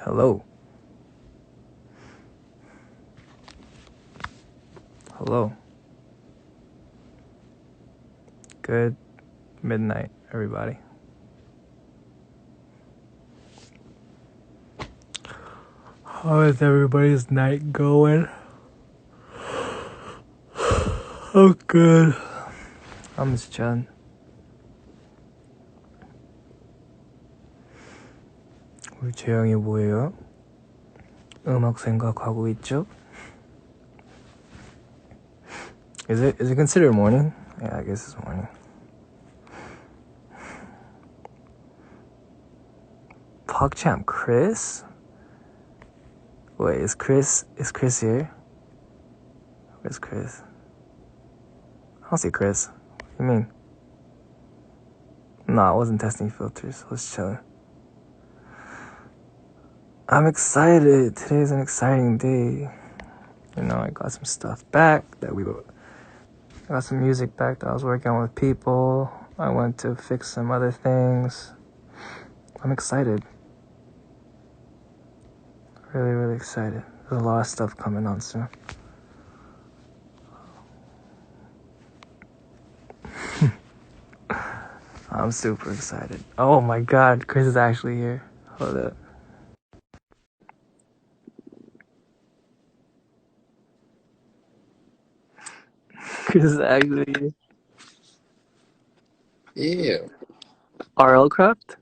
Hello. Hello. Good midnight, everybody. How is everybody's night going? Oh, good. I'm just chilling. 우리 재영이 뭐예요? 음악 생각하고 있죠? Is it considered morning? Yeah, I guess it's morning. PogChamp Chris? Wait, is Chris here? Where's Chris? I don't see Chris. What do you mean? Nah, I wasn't testing filters. I was chilling. I'm excited. Today's an exciting day. You know, I got some stuff back I got some music back that I was working on with people. I went to fix some other things. I'm excited. Really, really excited. There's a lot of stuff coming on soon. I'm super excited. Oh my god, Chris is actually here. Hold up. Chris is actually here. Ew. RL Craft?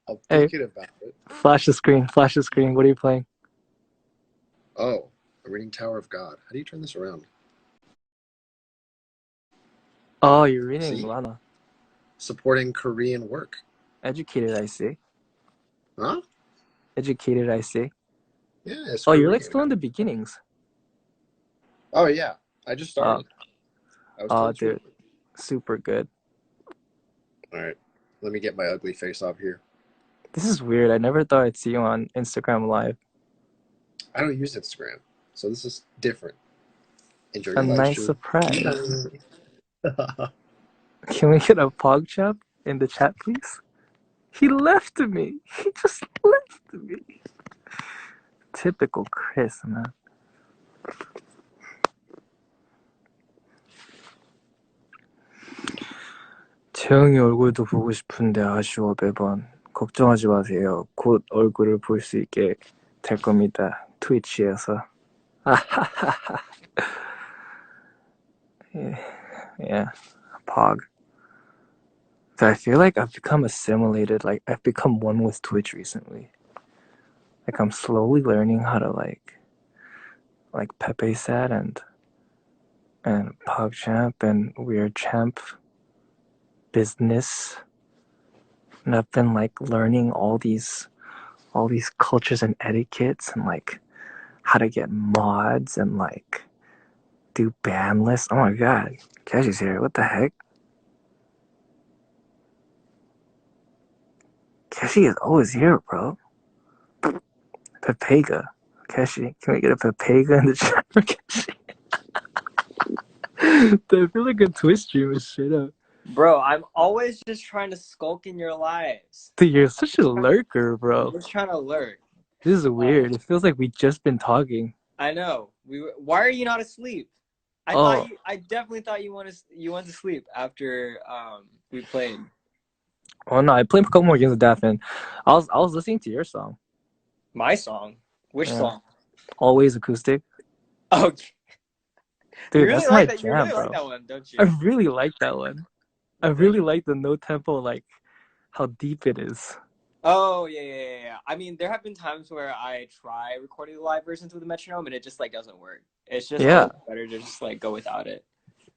I'm thinking about it. Flash the screen. What are you playing? Oh, a reading Tower of God. How do you turn this around? Oh, you're reading See? Lana. Supporting Korean work. Educated, I see. Huh? Educated, I see. Yeah, it's Oh, Korean. you're like still in the beginnings. Oh, yeah. I just started. Dude. Super good. Alright. Let me get my ugly face off here. This is weird. I never thought I'd see you on Instagram Live. I don't use Instagram, so this is different. Enjoy A your live nice stream. surprise. Can we get a PogChamp in the chat, please? He left me. He just left me. Typical Chris, man. 재영이 얼굴도 보고 싶은데 아쉬워 매번. 걱정하지 마세요. 곧 얼굴을 볼 수 있게 될 겁니다. 트위치에서. Yeah, Pog. So I feel like I've become assimilated. Like I've become one with Twitch recently. Like I'm slowly learning how to like Pepe said and PogChamp and Weird Champ business. And I've been like learning all these cultures and etiquettes and like how to get mods and like do ban lists. Oh my god, Keshi's here. What the heck? Keshi is always here, bro. Pepega. Keshi, can we get a Pepega in the chat for Keshi? I feel like a Twitch stream is straight up. Bro, I'm always just trying to skulk in your lives. Dude, you're such a lurker, bro. I'm just trying to lurk. This is weird. It feels like we just been talking. I know. Why are you not asleep? I definitely thought you went to sleep after we played. Oh no, I played a couple more games of Death and I was listening to your song. My song? Which song? Always Acoustic. Oh, dude, that's my jam, you really bro. like that one, don't you? I really like that one. I really like the no tempo, like how deep it is. Oh yeah. I mean, there have been times where I try recording the live versions with the metronome and it just like doesn't work. It's just better to just like go without it.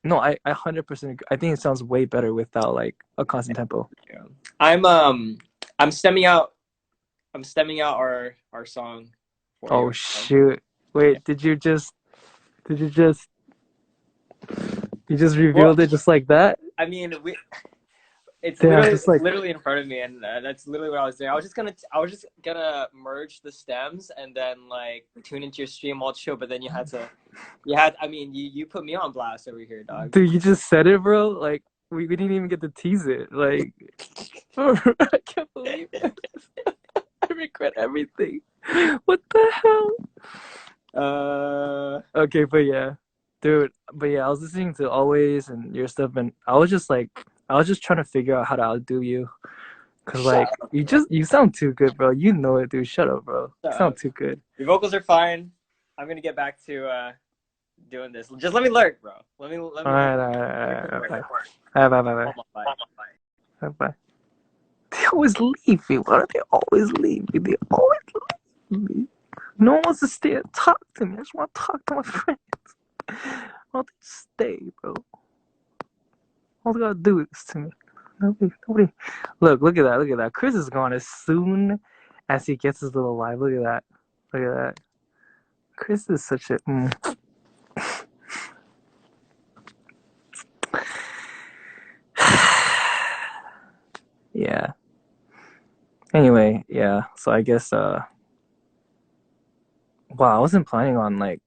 No, I 100% agree. I think it sounds way better without like a constant tempo. Yeah. I'm stemming out our song for you. Shoot. Wait, did you just revealed it just like that? I mean, it's literally in front of me, and that's literally what I was doing. I was just gonna merge the stems and then like tune into your stream all chill, but then you put me on blast over here, dog. Dude, you just said it, bro. Like we didn't even get to tease it. Like I can't believe it. regret everything. What the hell? Okay, but yeah, dude. But yeah, I was listening to Always and your stuff, and I was just trying to figure out how to outdo you, cause like you sound too good, bro. You know it, dude. Shut up, bro. You sound too good. Your vocals are fine. I'm gonna get back to doing this. Just let me learn, bro. Let me. All right. Bye. They always leave me. Why do they always leave me? They always leave me. No one wants to stay and talk to me. I just want to talk to my friends. Why don't they stay, bro? All they gotta do is to me. Nobody. Look at that. Chris is gone as soon as he gets his little live. Look at that. Chris is such a. Yeah. Anyway, yeah. So I guess wow, I wasn't planning on like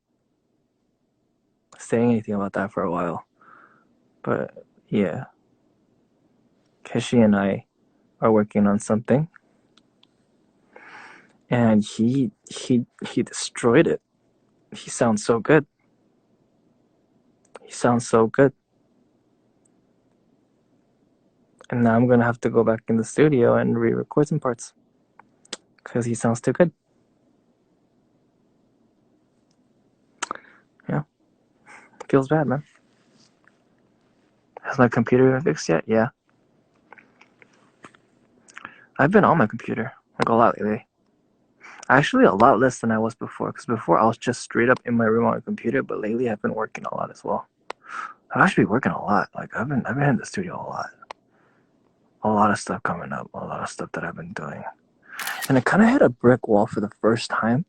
saying anything about that for a while. But yeah. Keshi and I are working on something. And he destroyed it. He sounds so good. And now I'm gonna have to go back in the studio and re-record some parts. Because he sounds too good. Yeah. Feels bad, man. Has my computer been fixed yet? Yeah. I've been on my computer like a lot lately. Actually, a lot less than I was before. Because before I was just straight up in my room on my computer, but lately I've been working a lot as well. I've actually been working a lot. Like I've been in the studio a lot. A lot of stuff coming up. A lot of stuff that I've been doing. And I kind of hit a brick wall for the first time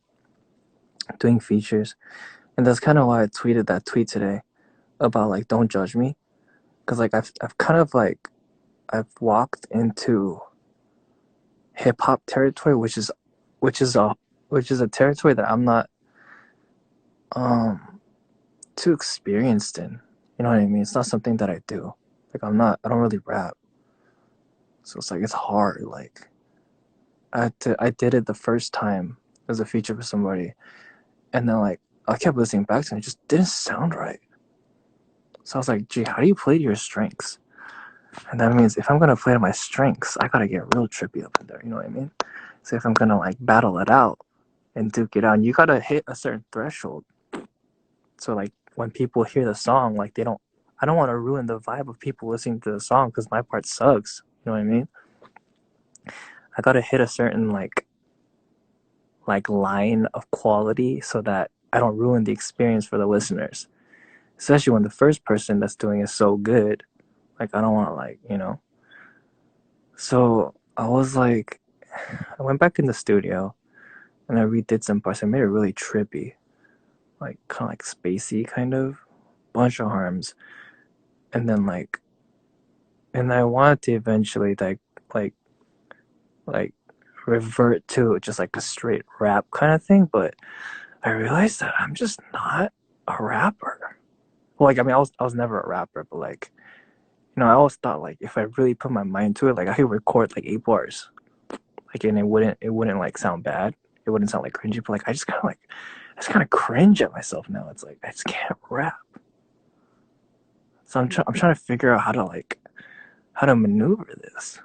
doing features. And that's kind of why I tweeted that tweet today about like don't judge me. Because like I've kind of like I've walked into hip hop territory, which is a territory that I'm not too experienced in. You know what I mean? It's not something that I do. Like I don't really rap. So it's like it's hard. Like I did it the first time as a feature for somebody, and then like I kept listening back to it, and it just didn't sound right. So I was like, gee, how do you play to your strengths? And that means if I'm gonna play to my strengths, I gotta get real trippy up in there, you know what I mean? So if I'm gonna like battle it out and duke it out, you gotta hit a certain threshold. So like when people hear the song, like I don't want to ruin the vibe of people listening to the song because my part sucks. You know what I mean? I gotta hit a certain like line of quality so that I don't ruin the experience for the listeners. Especially when the first person that's doing is so good. Like I don't want to like, you know. So I was like, I went back in the studio and I redid some parts. I made it really trippy, like kind of like spacey, kind of bunch of harms, and then like, and I wanted to eventually like revert to just like a straight rap kind of thing, but I realized that I'm just not a rapper. Well, like I mean, I was never a rapper, but like, you know, I always thought like if I really put my mind to it, like I could record like 8 bars, like and it wouldn't like sound bad. It wouldn't sound like cringy, but like I just kind of cringe at myself now. It's like I just can't rap. So I'm trying to figure out how to maneuver this,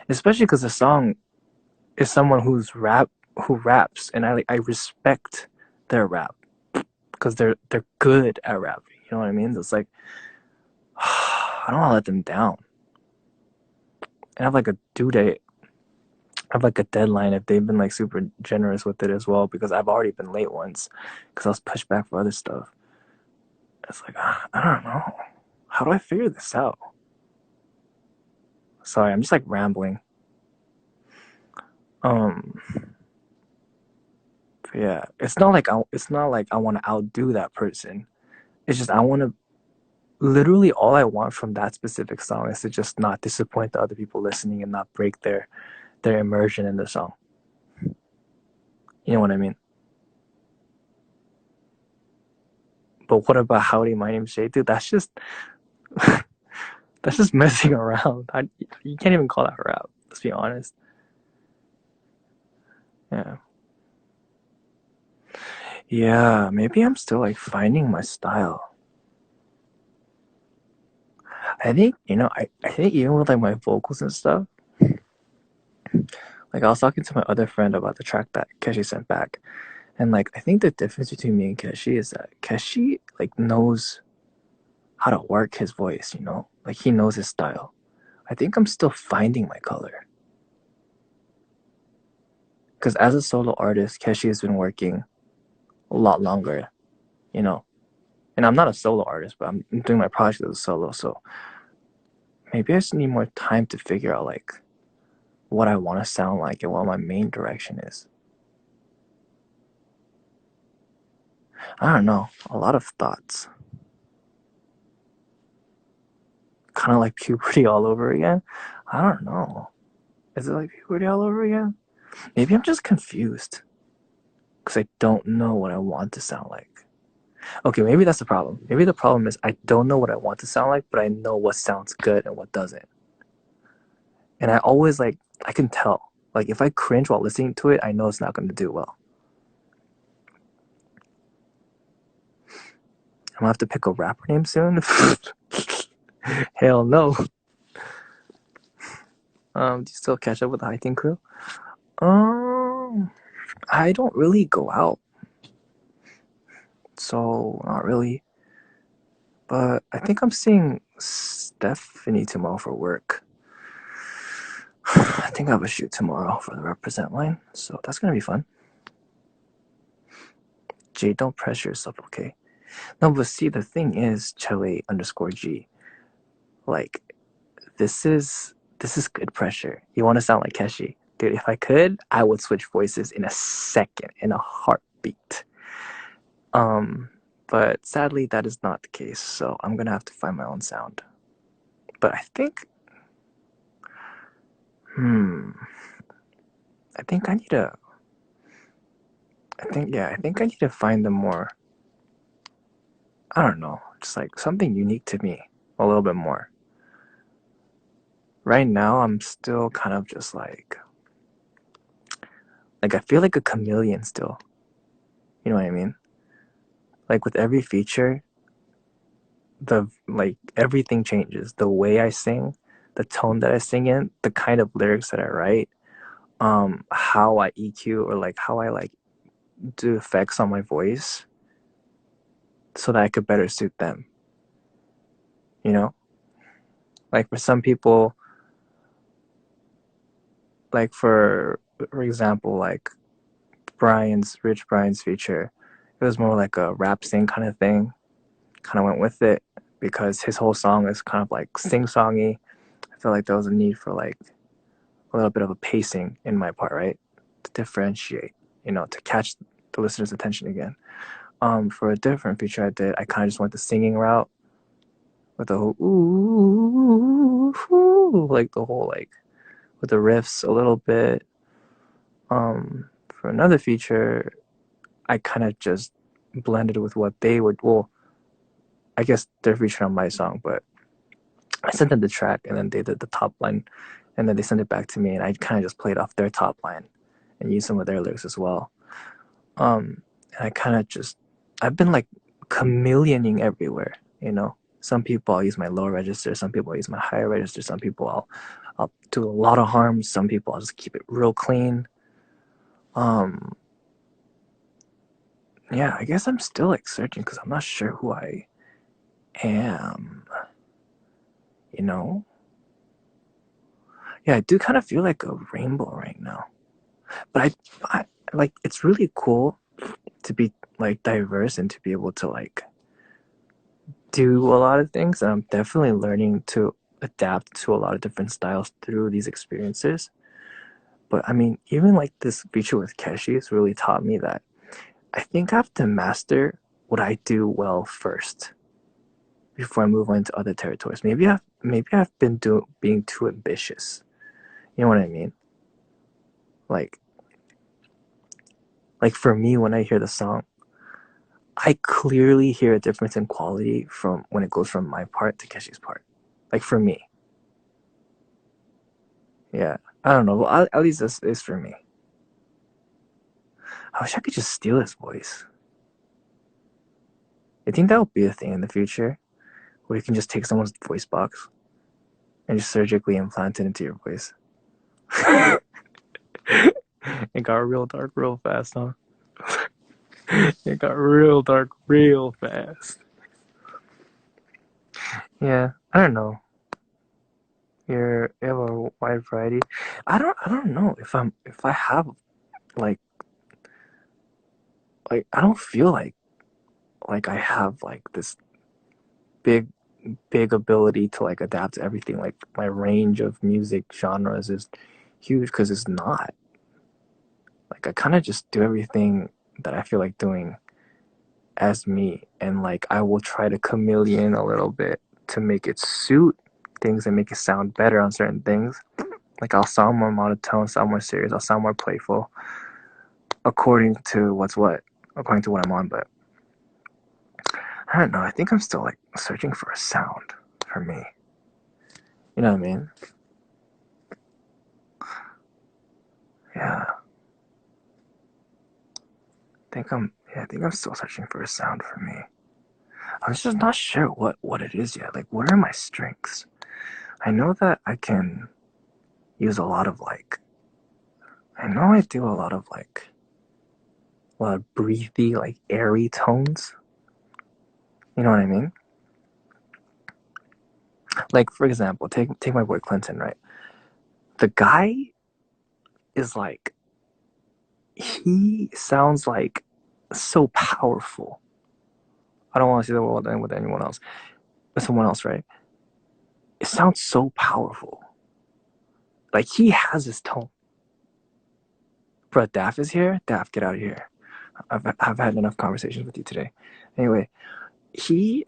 especially because the song is someone who raps, and I respect their rap because they're good at rapping. You know what I mean? It's like I don't want to let them down. And I have like a due date. I have like a deadline if they've been like super generous with it as well, because I've already been late once because I was pushed back for other stuff. It's like I don't know. How do I figure this out? Sorry, I'm just like rambling. Yeah, it's not like I want to outdo that person. It's just I want to literally all I want from that specific song is to just not disappoint the other people listening and not break their immersion in the song. You know what I mean? But what about Howdy, my name's Jay? Dude, that's just that's just messing around. You can't even call that rap. Let's be honest. Yeah. Yeah, maybe I'm still like finding my style. I think, I think even with like my vocals and stuff, like I was talking to my other friend about the track that Keshi sent back. And like I think the difference between me and Keshi is that Keshi like knows how to work his voice, Like he knows his style. I think I'm still finding my color. Because as a solo artist, Keshi has been working a lot longer, you know. And I'm not a solo artist, but I'm doing my project as a solo, so maybe I just need more time to figure out like what I want to sound like and what my main direction is. I don't know, a lot of thoughts. Kind of like puberty all over again. I don't know. Is it like puberty all over again? Maybe I'm just confused because I don't know what I want to sound like. Okay, maybe that's the problem. Maybe the problem is I don't know what I want to sound like, but I know what sounds good and what doesn't. And I always like, I can tell. Like if I cringe while listening to it, I know it's not going to do well. I'm gonna have to pick a rapper name soon. Hell no. Do you still catch up with the hiking crew? I don't really go out, so not really. But I think I'm seeing Stephanie tomorrow for work. I think I have a shoot tomorrow for the represent line, so that's gonna be fun. Jay, don't pressure yourself, okay? No, but see, the thing is, Chele_G. Like, this is good pressure. You want to sound like Keshi, dude? If I could, I would switch voices in a second, in a heartbeat. But sadly, that is not the case. So I'm gonna have to find my own sound. But I think, I think I need to. I think I need to find the more. I don't know, just like something unique to me a little bit more. Right now, I'm still kind of just like I feel like a chameleon still. You know what I mean? Like with every feature, everything changes. The way I sing, the tone that I sing in, the kind of lyrics that I write, how I EQ or like how I like do effects on my voice so that I could better suit them. You know? Like for some people, like for example, like Rich Brian's feature, it was more like a rap sing kind of thing. Kind of went with it because his whole song is kind of like sing-songy. I feel like there was a need for like a little bit of a pacing in my part, right? To differentiate, to catch the listener's attention again. For a different feature I did, I kind of just went the singing route with the whole ooh, ooh, like the whole like with the riffs a little bit. For another feature, I kind of just blended with what they would. Well, I guess they're featured on my song, but I sent them the track and then they did the top line, and then they sent it back to me, and I kind of just played off their top line and used some of their lyrics as well. And I kind of just I've been like chameleoning everywhere. Some people I'll use my low register, some people I'll use my higher register, some people I'll do a lot of harms, some people I'll just keep it real clean. Yeah, I guess I'm still like searching because I'm not sure who I am. Yeah, I do kind of feel like a rainbow right now, but I like it's really cool to be like diverse and to be able to like do a lot of things, and I'm definitely learning to adapt to a lot of different styles through these experiences. But I mean, even like this feature with Keshi has really taught me that I think I have to master what I do well first before I move on to other territories. Maybe I've been being too ambitious. You know what I mean? Like for me, when I hear the song, I clearly hear a difference in quality from when it goes from my part to Keshi's part. Like for me, yeah. I don't know. Well, at least this is for me. I wish I could just steal his voice. I think that would be a thing in the future, where you can just take someone's voice box and just surgically implant it into your voice. It got real dark real fast, huh? It got real dark real fast. Yeah, I don't know. You have a wide variety. I don't know if I have like I don't feel like I have like this big ability to like adapt to everything. Like my range of music genres is huge because it's not. Like I kind of just do everything that I feel like doing as me, and like I will try to chameleon a little bit to make it suit things and make it sound better on certain things. Like I'll sound more monotone, sound more serious, I'll sound more playful according to according to what I'm on. But I don't know, I think I'm still like searching for a sound for me. You know what I mean? Yeah. I think I'm still searching for a sound for me. I'm just not sure what it is yet. Like what are my strengths? I know that I can use a lot of like I know I do a lot of breathy, like airy tones. You know what I mean? Like for example, take my boy Clinton, right? The guy is like he sounds like so powerful. I don't want to say the world end with anyone else, with someone else, right? It sounds so powerful. Like he has his tone. Bro, Daff is here. Daff, get out of here. I've had enough conversations with you today. Anyway, he.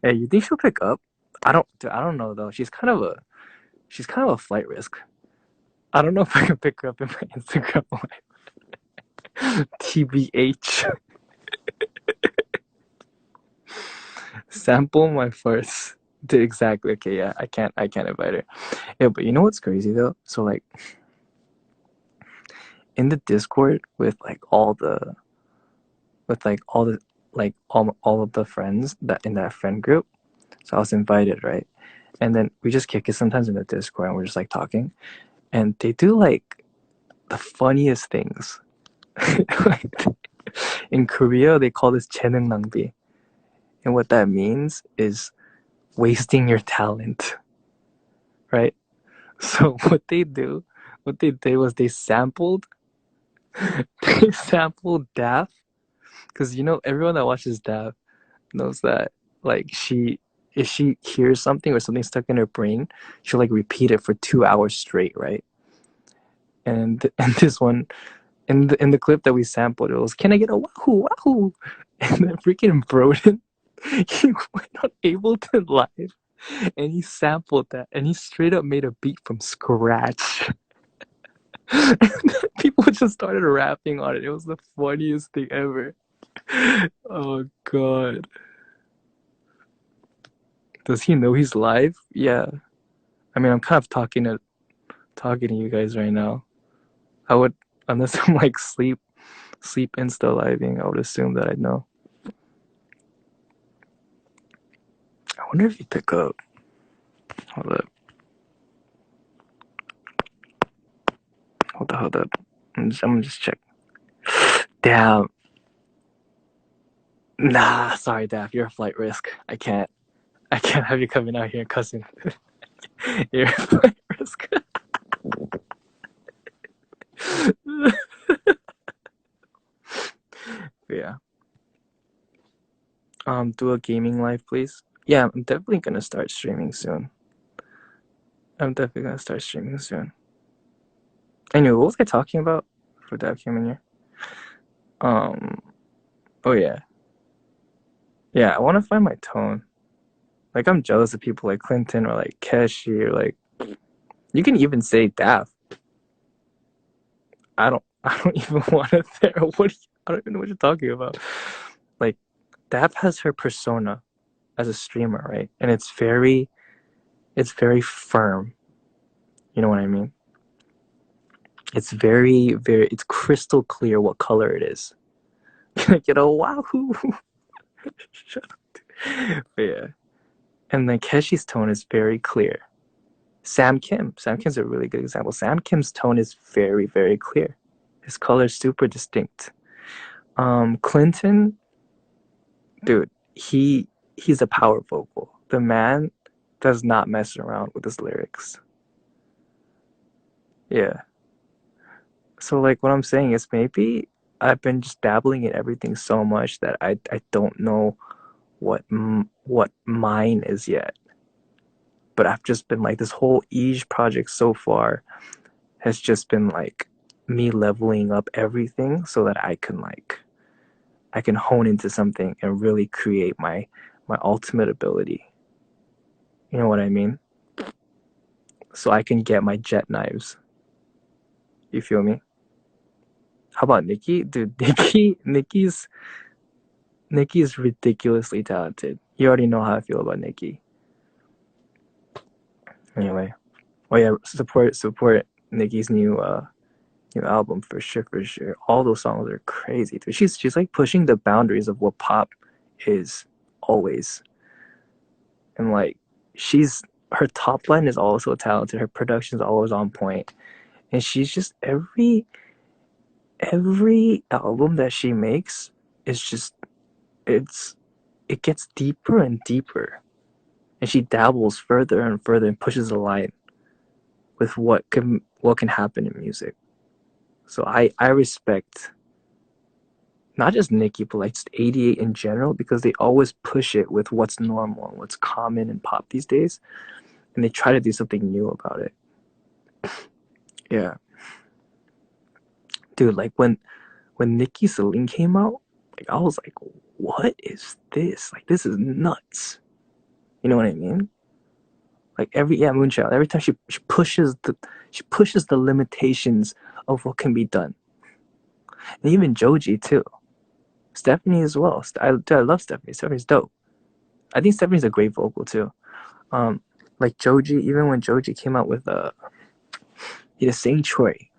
Hey, you think she'll pick up? I don't know though. She's kind of a flight risk. I don't know if I can pick her up in my Instagram live. TBH. Sample my first. Exactly. Okay, yeah. I can't invite her. Yeah, but you know what's crazy though? So like in the Discord with like all the all of the friends that in that friend group. So I was invited, right? And then we just kick it sometimes in the Discord and we're just like talking. And they do like the funniest things. In Korea, they call this 재능 낭비. And what that means is wasting your talent, right? So what they did was they sampled Daft, because you know everyone that watches Daft knows that like if she hears something or something stuck in her brain, she'll like repeat it for 2 hours straight, right? And this one in the clip that we sampled, it was "Can I get a wahoo wahoo?" And then freaking Broden, he went on Ableton Live and he sampled that and he straight up made a beat from scratch. People just started rapping on it. It was the funniest thing ever. Oh god. Does he know he's live? Yeah. I mean, I'm kind of talking to you guys right now. I would, unless I'm like sleep insta living, I would assume that I'd know. I wonder if you pick up. Hold up. Hold up. I'm gonna just check. Damn. Nah, sorry, Daff. You're a flight risk. I can't have you coming out here cussing. You're a flight risk. Yeah. Do a gaming live, please. Yeah, I'm definitely gonna start streaming soon. Anyway, what was I talking about before Dad came in here? Oh yeah. Yeah, I want to find my tone. Like, I'm jealous of people like Clinton or like Keshi or like, you can even say Daft. I don't even want it there. I don't even know what you're talking about. Like, Daft has her persona as a streamer, right? And it's very firm. You know what I mean? It's it's crystal clear what color it is. Wahoo! Shut up. But yeah. And then Keshi's tone is very clear. Sam Kim's a really good example. Sam Kim's tone is very, very clear. His color is super distinct. Clinton, dude, he's a power vocal. The man does not mess around with his lyrics. Yeah. So like what I'm saying is maybe I've been just dabbling in everything so much that I don't know what mine is yet. But I've just been like this whole Ege project so far has just been like me leveling up everything so that I can hone into something and really create my ultimate ability. You know what I mean? So I can get my jet knives. You feel me? How about Nikki? Dude, Nikki's ridiculously talented. You already know how I feel about Nikki. Anyway. Oh yeah, support Nikki's new album for sure, for sure. All those songs are crazy. Dude. She's like pushing the boundaries of what pop is always. And like her top line is also talented. Her production is always on point. And she's just every album that she makes is just it gets deeper and deeper. And she dabbles further and further and pushes the line with what can happen in music. So I respect not just Nicki, but like just 88 in general, because they always push it with what's normal and what's common in pop these days, and they try to do something new about it. Yeah, dude, like when Nicki Celine came out, like I was like, what is this? Like this is nuts. You know what I mean? Like Moonchild. Every time she pushes the limitations of what can be done, and even Joji too. Stephanie as well. I love Stephanie. Stephanie's dope. I think Stephanie's a great vocal too. Like Joji, even when Joji came out with he did Sanctuary,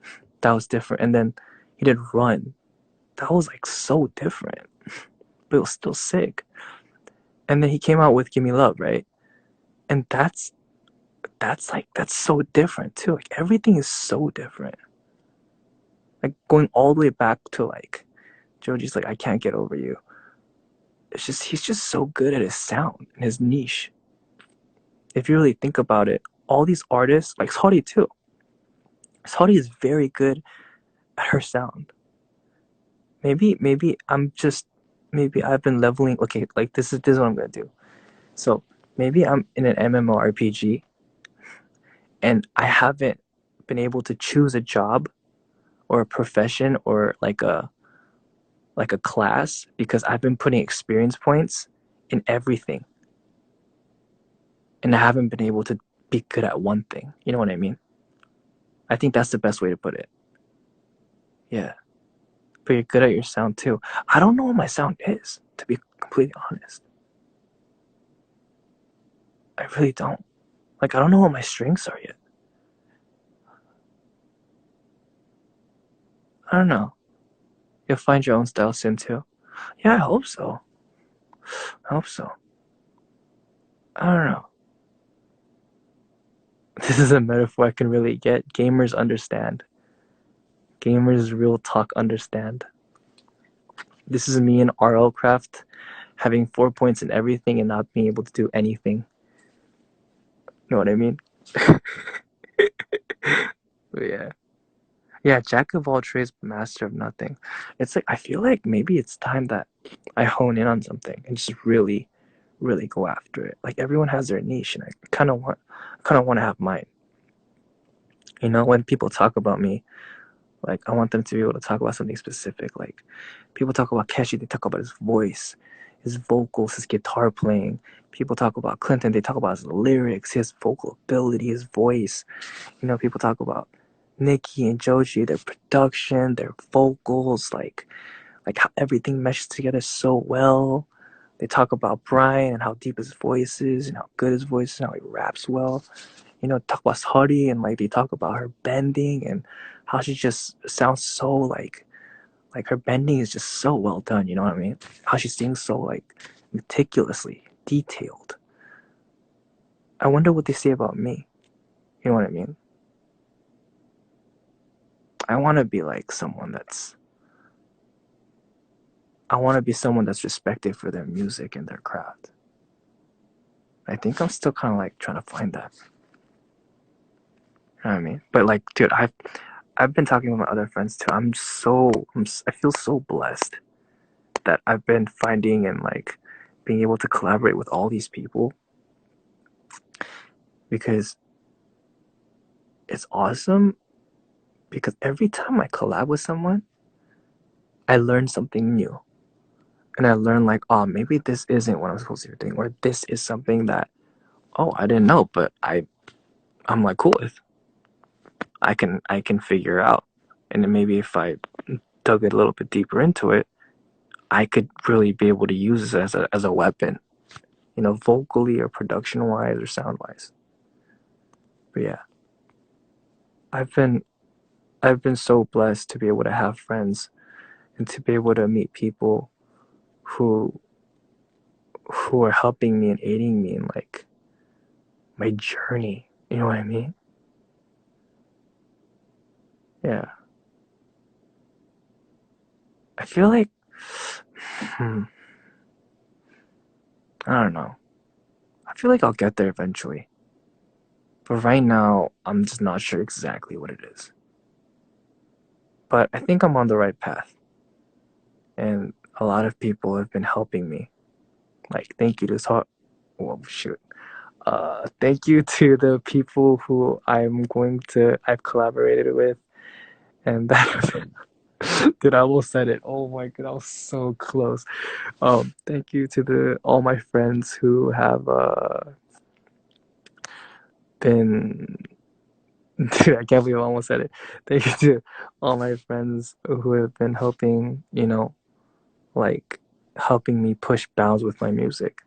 that was different, and then he did Run, that was like so different, but it was still sick. And then he came out with Give Me Love, right? And that's so different too. Like everything is so different. Like going all the way back to like Joji's like I Can't Get Over You. It's just he's just so good at his sound and his niche. If you really think about it, all these artists, like Saudi too. Saudi is very good at her sound. Maybe I've been leveling. Okay, like this is what I'm gonna do. So maybe I'm in an MMORPG and I haven't been able to choose a job or a profession or like a class because I've been putting experience points in everything. And I haven't been able to be good at one thing. You know what I mean? I think that's the best way to put it. Yeah. But you're good at your sound too. I don't know what my sound is, to be completely honest. I really don't. Like, I don't know what my strengths are yet. I don't know. You'll find your own style soon too. Yeah, I hope so. I hope so. I don't know. This is a metaphor I can really get. Gamers understand. Gamers real talk understand. This is me in RL craft having 4 points in everything and not being able to do anything. You know what I mean? But yeah. Yeah, jack of all trades, master of nothing. It's like I feel like maybe it's time that I hone in on something and just really, really go after it. Like everyone has their niche, and I kind of want to have mine. You know, when people talk about me, like I want them to be able to talk about something specific. Like people talk about Keshi, they talk about his voice, his vocals, his guitar playing. People talk about Clinton, they talk about his lyrics, his vocal ability, his voice. You know, people talk about Nikki and Joji, their production, their vocals, like how everything meshes together so well. They talk about Brian and how deep his voice is and how good his voice is and how he raps well. talk about Saudi, and like they talk about her bending and how she just sounds so like her bending is just so well done. You know what I mean? How she sings so like meticulously detailed. I wonder what they say about me. You know what I mean? I want to be like someone that's. I want to be someone that's respected for their music and their craft. I think I'm still kind of like trying to find that. You know what I mean? But like, dude, I've been talking with my other friends too. I feel so blessed that I've been finding and like being able to collaborate with all these people, because it's awesome. Because every time I collab with someone, I learn something new. And I learn like, oh, maybe this isn't what I'm supposed to be doing, or this is something that, oh, I didn't know, but I'm like cool with. I can figure out. And then maybe if I dug it a little bit deeper into it, I could really be able to use it as a weapon, vocally or production wise or sound wise. But yeah, I've been so blessed to be able to have friends and to be able to meet people who are helping me and aiding me in like my journey. You know what I mean? Yeah. I feel like I don't know. I feel like I'll get there eventually. But right now, I'm just not sure exactly what it is. But I think I'm on the right path. And a lot of people have been helping me. Like, thank you to thank you to the people who I've collaborated with. And that dude, I almost said it. Oh my god, I was so close. Thank you to all my friends who have been. Dude, I can't believe I almost said it. Thank you to all my friends who have been helping, like helping me push bounds with my music.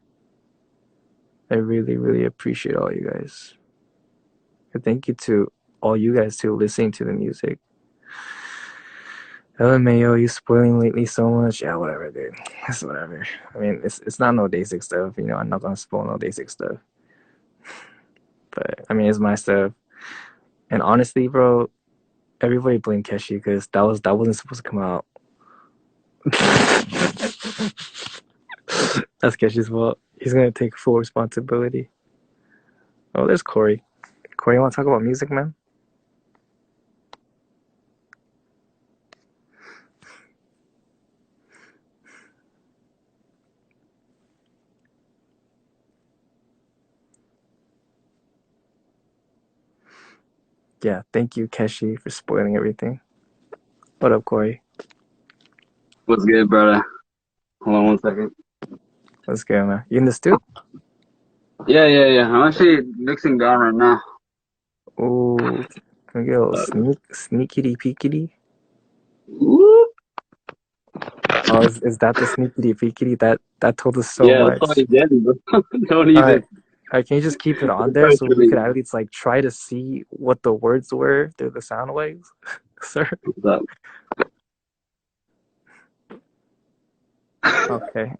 I really, really appreciate all you guys. And thank you to all you guys too listening to the music. LMAO, you spoiling lately so much. Yeah, whatever, dude. It's whatever. I mean, it's not no Day6 stuff. I'm not gonna spoil no Day6 stuff. But I mean, it's my stuff. And honestly, bro, everybody blame Keshi because that wasn't supposed to come out. That's Keshi's fault. He's gonna take full responsibility. Oh, there's Corey. Corey, you want to talk about music, man? Yeah, thank you, Keshi, for spoiling everything. What up, Corey? What's good, brother? Hold on one second. What's good, man? You in the stew? Yeah. I'm actually mixing down right now. Ooh, can we get a little sneakity peekity? Whoop. Oh, is that the sneakity peekity? That told us so Yeah, much. that's all he did, bro. Don't even. All right, can you just keep it on there so we could at least like try to see what the words were through the sound waves, sir? What's up? Okay.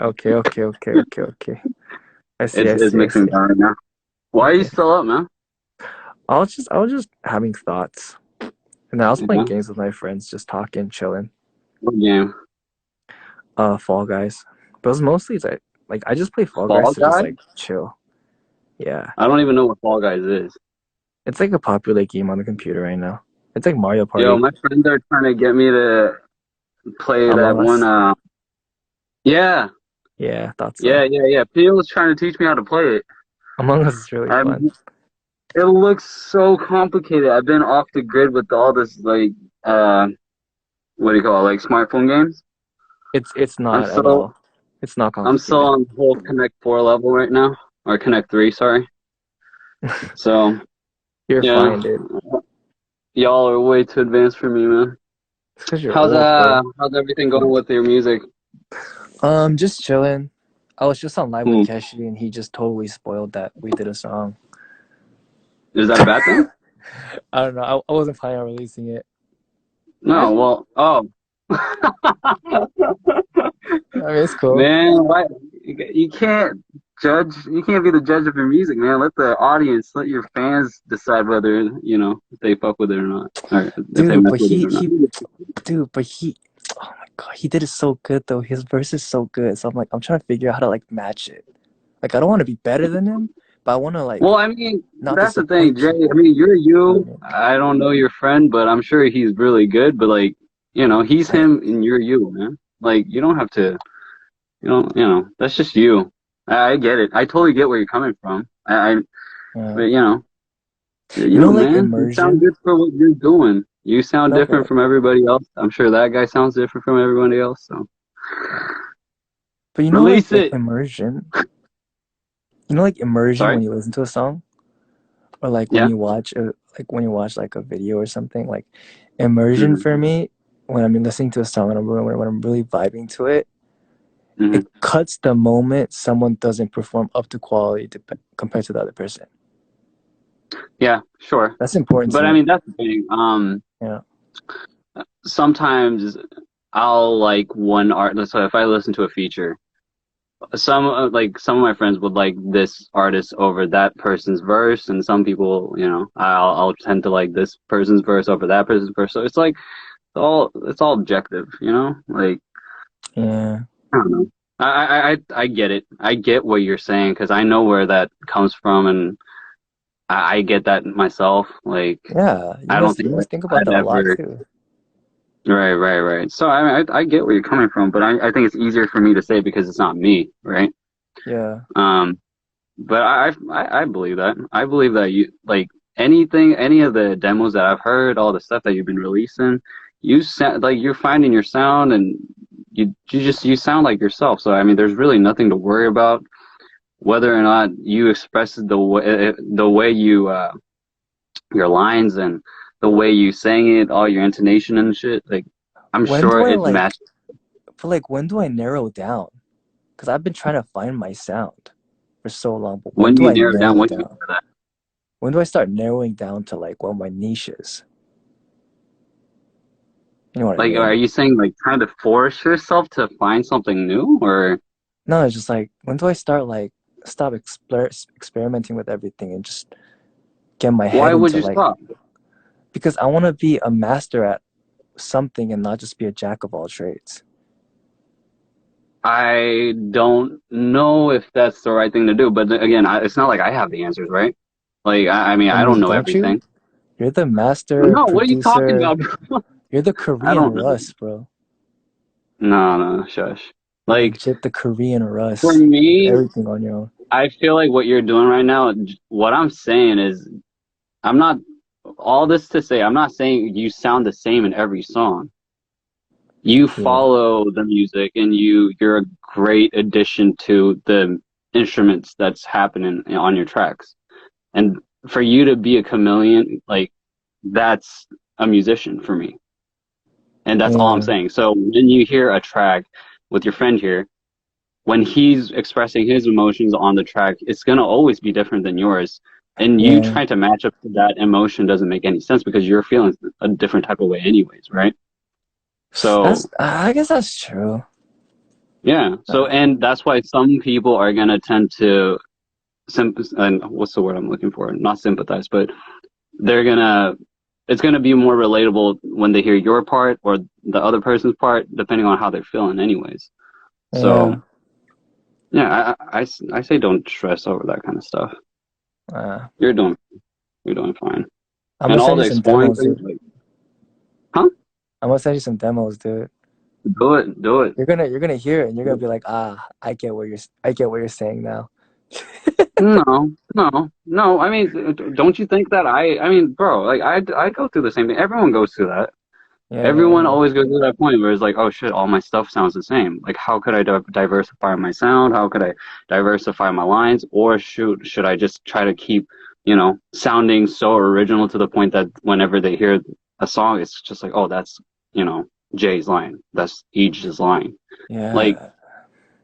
I see. It's mixing down right now. Why are you still up, man? I was just having thoughts, and then I was playing games with my friends, just talking, chilling. What game? Fall Guys. But it was mostly like I just play Fall Guys to just like chill. Yeah. I don't even know what Fall Guys is. It's like a popular game on the computer right now. It's like Mario Party. Yo, my friends are trying to get me to play that one. Yeah. Yeah, thought so. Yeah. Pio was trying to teach me how to play it. Among Us is really fun. It looks so complicated. I've been off the grid with all this like what do you call it, like smartphone games? It's not at all. It's not complicated. I'm still on the whole Connect 4 level right now. Or Connect 3, sorry. So you're fine, dude. Y'all are way too advanced for me, man. How's everything going with your music? Just chilling. I was just on live with Keshi and he just totally spoiled that we did a song. Is that a bad thing? I don't know. I wasn't planning on releasing it. No, What? well, oh. I mean, it's cool. Man, why you can't judge, you can't be the judge of your music, man. Let the audience, let your fans decide whether, if they fuck with it or not. Or if they Dude, mess but with it or not. oh my God, he did it so good though. His verse is so good. So I'm like, I'm trying to figure out how to like match it. Like, I don't want to be better than him, but I want to like Well, I mean, not that's the thing, disappoint Jay. I people. mean, you're You know what you. I mean? I don't know your friend, but I'm sure he's really good. But like, he's I, him and you're you, man. Like, you don't have to, that's just you. I get it. I totally get where you're coming from. But uh, you're you know, you, like man. You sound immersion. good for what you're doing. You sound No, okay, different from everybody else. I'm sure that guy sounds different from everybody else. So but you know, release like it. immersion. You know, like immersion Sorry. when you listen to a song, or like when Yeah. you watch like a video or something. Like immersion hmm for me, when I'm listening to a song and when I'm really vibing to it, hmm it cuts the moment someone doesn't perform up to quality compared to the other person. Yeah. Sure. That's important to But I me. mean, that's the thing. Yeah. Sometimes I'll like one art. So if I listen to a feature, some of my friends would like this artist over that person's verse, and some people, I'll tend to like this person's verse over that person's verse. So it's like it's all objective, Like Yeah. I don't know. I get it. I get what you're saying because I know where that comes from, and I get that myself. Like Yeah. I don't You think must think about I'd that a lot ever. too. Right, right, right. So I get where you're coming from, but I think it's easier for me to say because it's not me, right? Yeah. Um, but I believe that. I believe that you like any of the demos that I've heard, all the stuff that you've been releasing, you sound like you're finding your sound, and you sound like yourself. So I mean, there's really nothing to worry about whether or not you express it the way you your lines and the way you sang it, all your intonation and shit. Like I'm When sure do I it matched. when do I narrow down? Because I've been trying to find my sound for so long, but when When do you I narrow down, narrow when you down? When do I start narrowing down to like what my niche is? You know what I like, are mean? you saying like trying to force yourself to find something new, or No, it's just like when do I start like stop experimenting with everything and just get my head why would into you like stop? because I want to be a master at something and not just be a jack of all trades. I don't know if that's the right thing to do, but again, it's not like I have the answers, right? Like, I mean, I I don't mean, know don't you? everything. You're the master No, what are you talking producer. about, bro? You're the I Korean don't know. Russ, bro. No, no, shush. You're Like, legit the Korean for Russ. You do me, everything on your own. I feel like what you're doing right now, what I'm saying is, I'm not, all this to say, I'm not saying you sound the same in every song. You Yeah. follow the music and you're a great addition to the instruments that's happening on your tracks. And for you to be a chameleon, like that's a musician for me. And that's all I'm Yeah. saying. So when you hear a track with your friend here, when he's expressing his emotions on the track, it's going to always be different than yours. And you Yeah. trying to match up to that emotion doesn't make any sense because you're feeling a different type of way anyways, right? That's So I guess that's true. yeah. So, Uh, and that's why some people are going to tend to and what's the word I'm looking for? Not sympathize, but they're going to, it's going to be more relatable when they hear your part or the other person's part, depending on how they're feeling anyways. So yeah. yeah, I say don't stress over that kind of stuff. Uh, You're doing, you're doing fine. I'm gonna And all send the you some exploring demos, things, dude. like, huh? I'm gonna send you some demos, dude. Do it, do it. You're gonna hear it and you're gonna be like, I get what you're saying now. No, no, no. I mean, don't you think that I mean, bro, like I go through the same thing. Everyone goes through that. Yeah, yeah, I Everyone know. always goes to that point where it's like, oh shit, all my stuff sounds the same. Like, how could I diversify my sound? How could I diversify my lines? Or should I just try to keep, sounding so original to the point that whenever they hear a song, it's just like, oh, that's, you know, Jay's line. That's Each's line. Like, Yeah.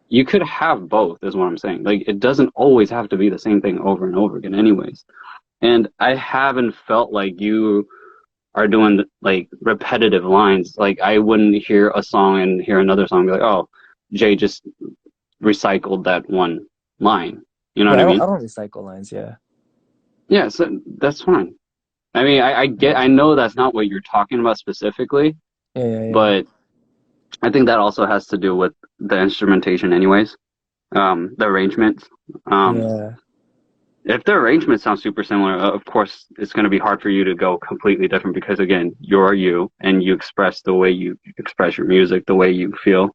you could have both, is what I'm saying. Like, it doesn't always have to be the same thing over and over again, anyways. And I haven't felt like you are doing like repetitive lines. Like I wouldn't hear a song and hear another song and be like, oh, Jay just recycled that one line. You know what Yeah, I mean? I don't recycle lines. Yeah. Yeah, so that's fine. I mean, I know that's not what you're talking about specifically, Yeah, yeah, yeah. but I think that also has to do with the instrumentation anyways, the arrangements. Um, Yeah. if the arrangement sounds super similar, of course, it's going to be hard for you to go completely different because, again, you're you and you express the way you express your music, the way you feel.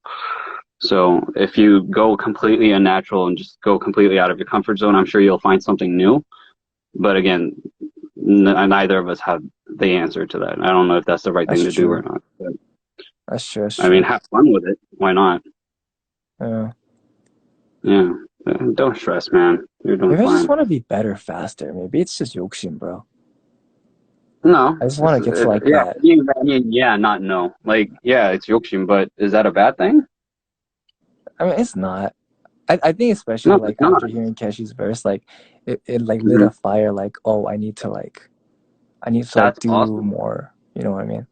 So if you go completely unnatural and just go completely out of your comfort zone, I'm sure you'll find something new. But again, neither of us have the answer to that. I don't know if that's the right That's thing to do or true. not. But, That's true. That's I mean, true. have fun with it. Why not? Yeah. Yeah. Don't stress, man. You're doing Maybe I just fine. want to be better faster. Maybe it's just Yokshin, bro. No, I just want to get to like yeah, that. yeah, not no. Like, yeah, it's Yokshin, but is that a bad thing? I mean, it's not. I think especially No, like it's not. after hearing Keshi's verse, like it like lit Mhm. a fire. Like, oh, I need to like That's do awesome. more. You know what I mean?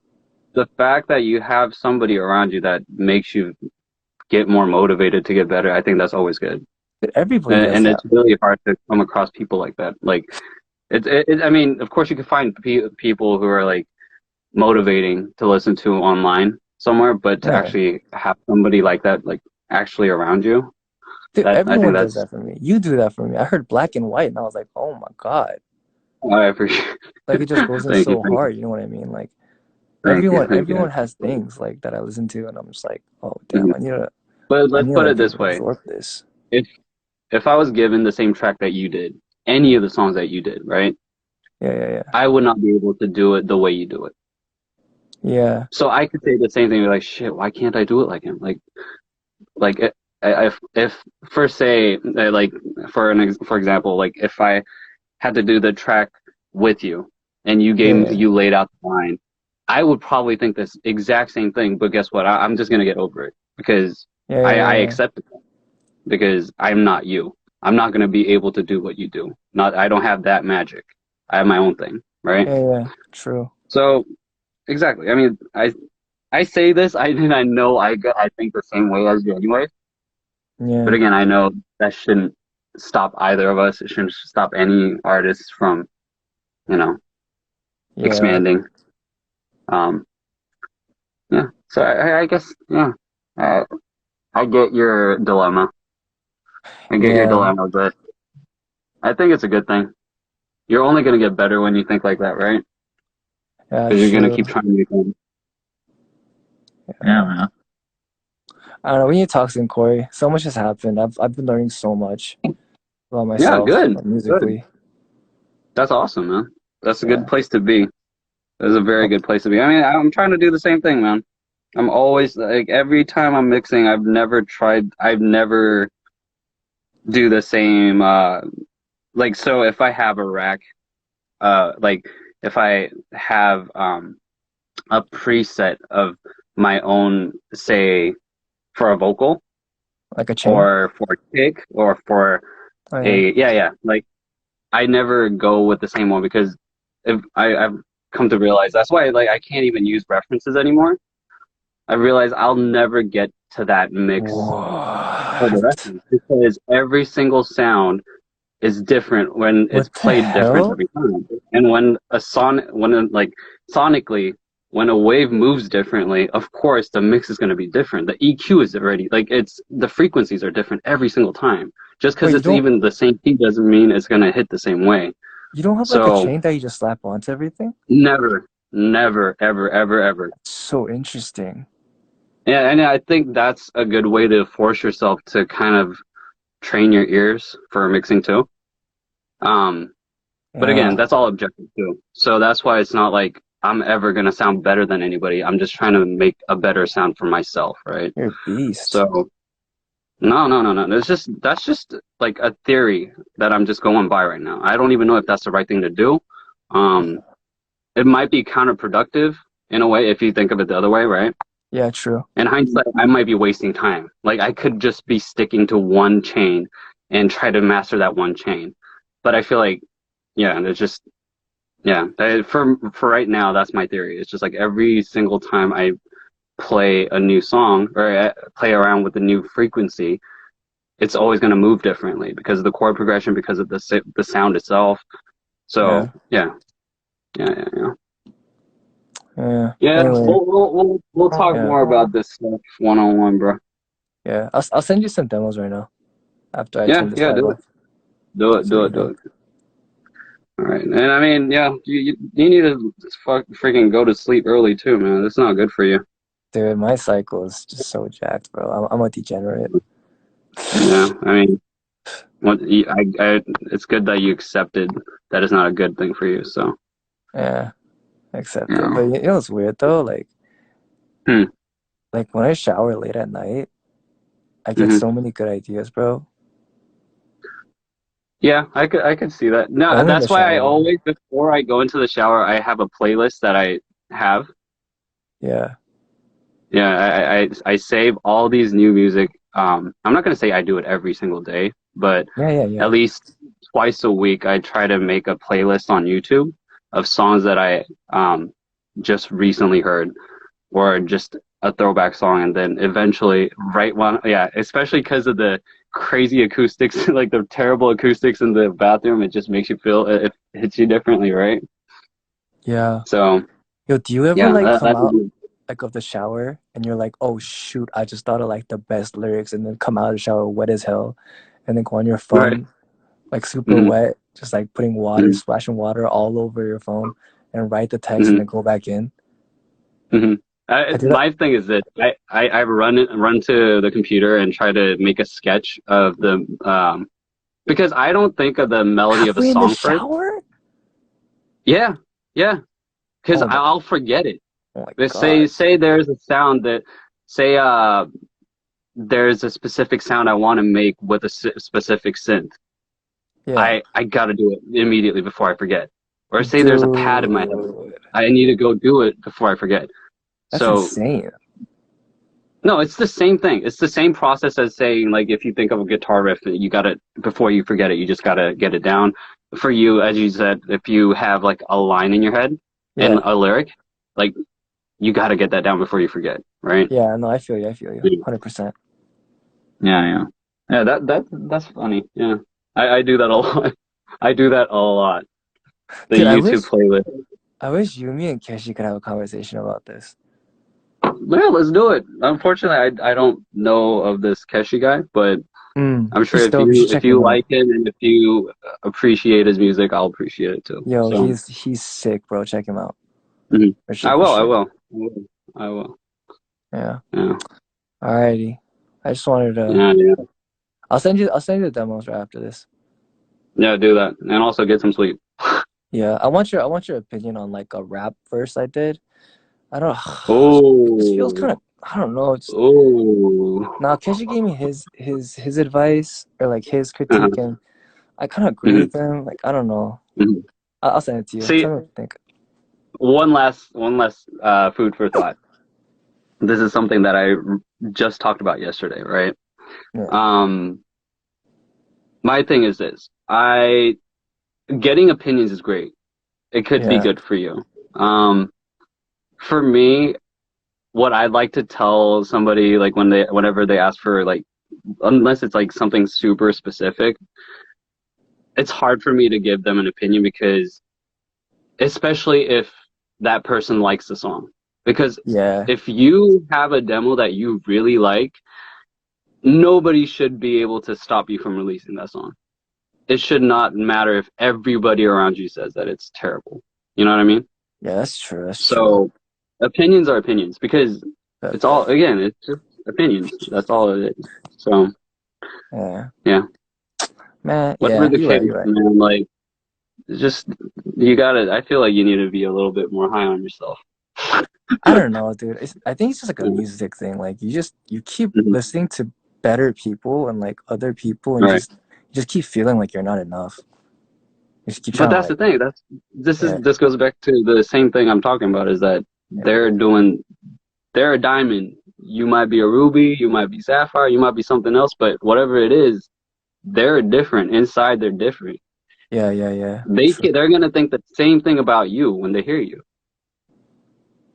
The fact that you have somebody around you that makes you get more motivated to get better, I think that's always good. But everybody And, does and it's that. really hard to come across people like that. Like, I mean, of course, you can find people who are like motivating to listen to online somewhere, but to Yeah. actually have somebody like that, like actually around you, Dude, that I think everyone does that's, that for me. You do that for me. I heard Black and White, and I was like, oh my god. I appreciate. Like it just goes in Thank you, so thank you, hard. You know what I mean? Like thank you, thank everyone you. has things like that I listen to, and I'm just like, oh damn, Mhm. But I let's need to put like it be this able to way: absorb this. if if I was given the same track that you did, any of the songs that you did, right, Yeah, yeah, yeah, I would not be able to do it the way you do it. yeah, So I could say the same thing, like, shit, why can't I do it like him? Like if for say like for example, like if I had to do the track with you and yeah, you laid out the line, I would probably think this exact same thing. But guess what? I'm just gonna get over it because yeah, yeah, I yeah, accept it because I'm not you. I'm not gonna be able to do what you do. Not I don't have that magic. I have my own thing, right? yeah, yeah. True. So exactly. I mean, I say this. I know I think the same way as you anyway. But Yeah, again, I know that shouldn't stop either of us. It shouldn't stop any artists from, you know, yeah, expanding. Um, yeah. So I guess, yeah, uh, I get your dilemma. I get your yeah, dilemma, but I think it's a good thing. You're only going to get better when you think like that, right? yeah. Because you're going to True. keep trying to become. Yeah, Yeah. man. I don't know. We need to talk soon, Corey. So much has happened. I've been learning so much about Yeah, myself good. Good. musically. That's awesome, man. That's a good Yeah. place to be. That's a very Oh, good place to be. I mean, I'm trying to do the same thing, man. I'm always like every time I'm mixing, I've never do the same like so if I have a rack like if I have a preset of my own, say for a vocal like a chain. or for a kick or for Oh yeah. a yeah, like I never go with the same one because if I've come to realize that's why like I can't even use references anymore. I realize I'll never get to that mix for the What? reference because every single sound is different when it's What the played different hell? every time. And like sonically, when a wave moves differently, of course the mix is going to be different. The EQ is already like it's the frequencies are different every single time. Just because Wait, it's even the same key doesn't mean it's going to hit the same way. you don't have like a So chain that you just slap onto everything? never, never, ever, ever, ever. So interesting. Yeah, and I think that's a good way to force yourself to kind of train your ears for mixing too. Um, But again, Yeah, that's all objective too. So that's why it's not like I'm ever gonna sound better than anybody. I'm just trying to make a better sound for myself, right? you're a beast. So no. That's just like a theory that I'm just going by right now. I don't even know if that's the right thing to do. Um, it might be counterproductive in a way if you think of it the other way, right? Yeah, true. In hindsight, I might be wasting time. Like I could just be sticking to one chain and try to master that one chain. But I feel like yeah, and it's just yeah. For right now, that's my theory. It's just like every single time I play a new song or play around with a new frequency, it's always going to move differently because of the chord progression, because of the sound itself. So Yeah. yeah. Yeah. Yeah, Anyway. we'll talk Yeah. more about this stuff one on one, bro. Yeah. I'll send you some demos right now after I Yeah, turn this yeah, vibe do it, off. So do you it, do know. it. All right, and I mean, yeah, you need to freaking go to sleep early too, man. That's not good for you. Dude, my cycle is just so jacked, bro. I'm a degenerate. Yeah, I mean, it's good that you accepted that it's not a good thing for you. So, Yeah, accept it. yeah. But you know what's weird though? Hmm. Like when I shower late at night, I get Hmm. so many good ideas, bro. Yeah, I could see that. No, Only in the that's why I shower. always before I go into the shower, I have a playlist that I have. Yeah. Yeah, I save all these new music. I'm not gonna say I do it every single day, but Yeah. at least twice a week I try to make a playlist on YouTube of songs that I just recently heard or just a throwback song, and then eventually right one, yeah, especially because of the crazy acoustics, like the terrible acoustics in the bathroom, it just makes you feel it hits you differently, right? Yeah. So Yo, do you ever yeah, like come that's out like of the shower and you're like, oh shoot, I just thought of like the best lyrics, and then come out of the shower wet as hell and then go on your right. phone like super Hmm. wet, just like putting water, Hmm. splashing water all over your phone and write the text and Hmm. then go back in. Hmm. I do that. My thing is that I run to the computer and try to make a sketch of the because I don't think of the melody of a Halfway in the song first. shower? Yeah, yeah, because Oh my, I'll forget it. oh my But God. say there's a sound that say there's a specific sound I want to make with a specific synth. Yeah. I gotta do it immediately before I forget. Or say there's a pad in my head. Dude. I need to go do it before I forget. That's So insane. no, it's the same thing. It's the same process as saying, like, if you think of a guitar riff, you gotta, before you forget it, you just gotta get it down. For you, as you said, if you have like a line in your head and Yeah. a lyric, like, you gotta get that down before you forget, right? Yeah, no, I feel you. I feel you. Yeah, 100%. yeah. Yeah, that's funny. Yeah. I do that a lot. I do that a lot. The Dude, YouTube playlist. I wish you, me, and Keshi could have a conversation about this. Yeah, let's do it. Unfortunately, I don't know of this Keshi guy, but I'm sure He's dope. You should if check you him out. like him and if you appreciate his music, I'll appreciate it too. Yo, So he's sick, bro. Check him out. mhm. For sure, for I sure. will, I will. Yeah. Yeah, Alrighty. I just wanted to. yeah. I'll send you the demos right after this. Yeah, do that, and also get some sleep. Yeah, I want your opinion on like a rap verse I did. I don't. It just feels kind Oh, of. I don't know. It's oh. now Keshi gave me his advice or like his critique, Uh-huh. and I kind of agree Hmm. with him. Like I don't know. Hmm. I'll send it to you. See, Tell me what you think. one last food for thought. This is something that I just talked about yesterday, right? Yeah. Um, my thing is this: I getting opinions is great. It could be Yeah. good for you. Um, for me, what I'd like to tell somebody, like whenever they ask for like, unless it's like something super specific, it's hard for me to give them an opinion because, especially if that person likes the song. Because Yeah. if you have a demo that you really like, nobody should be able to stop you from releasing that song. It should not matter if everybody around you says that it's terrible. You know what I mean? Yeah, that's true. That's true. So opinions are opinions because That, it's all, again, it's just opinions. That's all it is. So yeah. yeah, Man, whatever yeah, the you're right, case, you're right. man, like just you gotta. I feel like you need to be a little bit more high on yourself. I don't know, dude. I think it's just like a music thing. Like you keep Mhm. listening to better people and like other people, and Right. you just keep feeling like you're not enough. You just keep But trying to that's the like, thing. yeah, This goes back to the same thing I'm talking about is that yeah, they're a diamond. You might be a ruby, you might be sapphire, you might be something else, but whatever it is, they're different. Inside they're different. Yeah. They're gonna think the same thing about you when they hear you.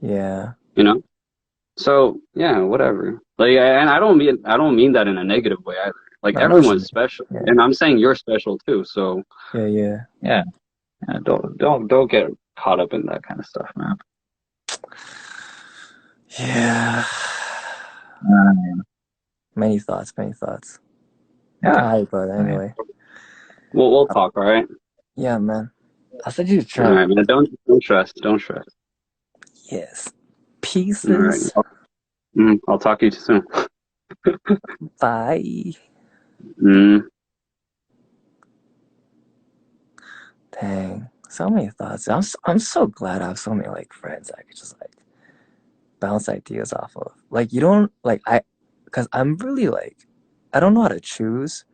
Yeah. You know. So yeah, whatever. Like, and I don't mean that in a negative way either. Like No, I know what you everyone's mean. special, Yeah. and I'm saying you're special too. So Yeah. yeah, don't get caught up in that kind of stuff, man. Yeah. Um, Many thoughts. All yeah. right, brother. I mean, Anyway. we'll talk, all right? Yeah, man. I said you to All try. right, man. Don't stress. Don't stress. Yes. All right. Pieces. I'll talk to you soon. Bye. Mm, Dang. So many thoughts. I'm so glad I have so many like friends I could just like bounce ideas off of. Like you don't like because I'm really like I don't know how to choose,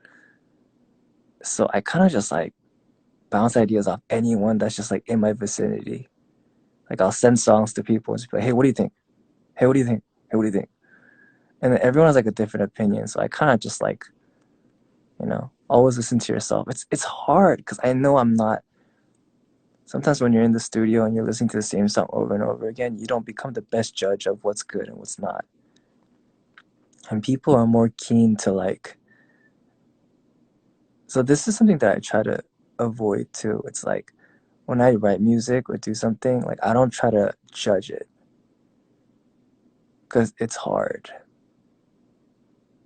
so I kind of just like bounce ideas off anyone that's just like in my vicinity. Like I'll send songs to people and just be like, hey, what do you think? Hey, what do you think? Hey, what do you think? And then everyone has like a different opinion, so I kind of just like always listen to yourself. It's hard because I know I'm not. Sometimes when you're in the studio and you're listening to the same song over and over again, you don't become the best judge of what's good and what's not. And people are more keen to like. So this is something that I try to avoid too. It's like when I write music or do something, like I don't try to judge it because it's hard.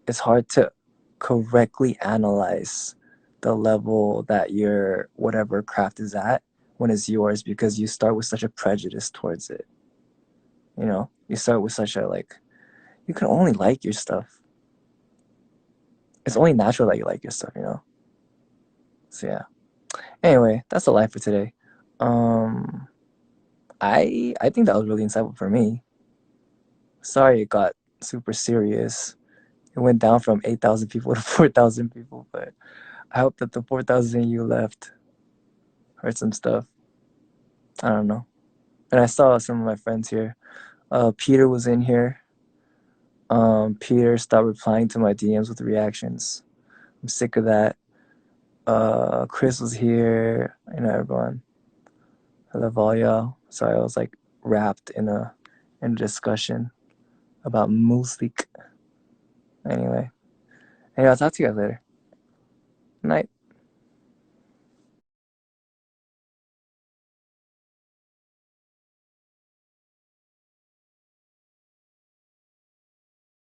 It's hard to correctly analyze the level that your whatever craft is at when it's yours because you start with such a prejudice towards it. You start with such a like you can only like your stuff. It's only natural that you like your stuff. So yeah. Anyway, that's the life for today. Um I think that was really insightful for me. Sorry it got super serious. It went down from 8,000 people to 4,000 people, but I hope that the 4,000 you left heard some stuff. I don't know. And I saw some of my friends here. Peter was in here. Peter stopped replying to my DMs with reactions. I'm sick of that. Chris was here. Everyone. I love all y'all. Sorry, I was like wrapped in a discussion about music. Anyway, I'll talk to you guys later. Night.